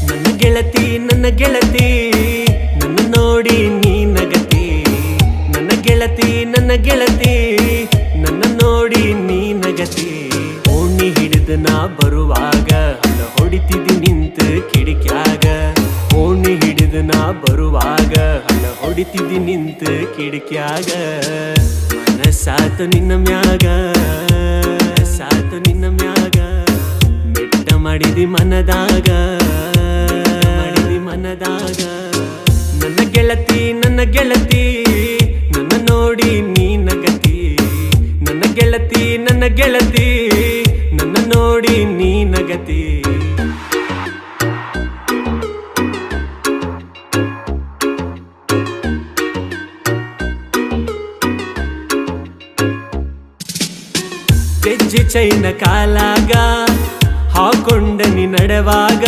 ನನ್ನ ಗೆಳತಿ ನನ್ನ ನೋಡಿ ನೀ ನಗತಿ. ನನ್ನ ಗೆಳತಿ ನನ್ನ ನೋಡಿ ನೀ ನಗತಿ. ಓಣಿ ಹಿಡಿದು ನಾ ಬರುವಾಗ ಹಳ್ಳ ಹೊಡಿತಿದ್ದಿ ನಿಂತು ಕಿಡಿಕ್ಯಾಗ. ಓಣಿ ಹಿಡಿದು ನಾ ಬರುವಾಗ ಹಳ್ಳ ಹೊಡಿತಿದ್ದಿ ನಿಂತು ಕಿಡಿಕ್ಯಾಗ. ಮನಸಾತು ನಿನ್ನ ಮ್ಯಾಗ ಮೆಟ್ಟ ಮಾಡಿದಿ ಮನದಾಗ ನನ್ನ ಗೆಳತಿ ನನ್ನ ನೋಡಿ ನೀ ನಗತಿ. ನನ್ನ ಗೆಳತಿ ನನ್ನ ನೋಡಿ ನೀ ನಗತಿ. ಗೆಜ್ಜೆ ಚೈನ ಕಾಲಾಗ ಹಾಕೊಂಡ ನೀ ನಡೆವಾಗ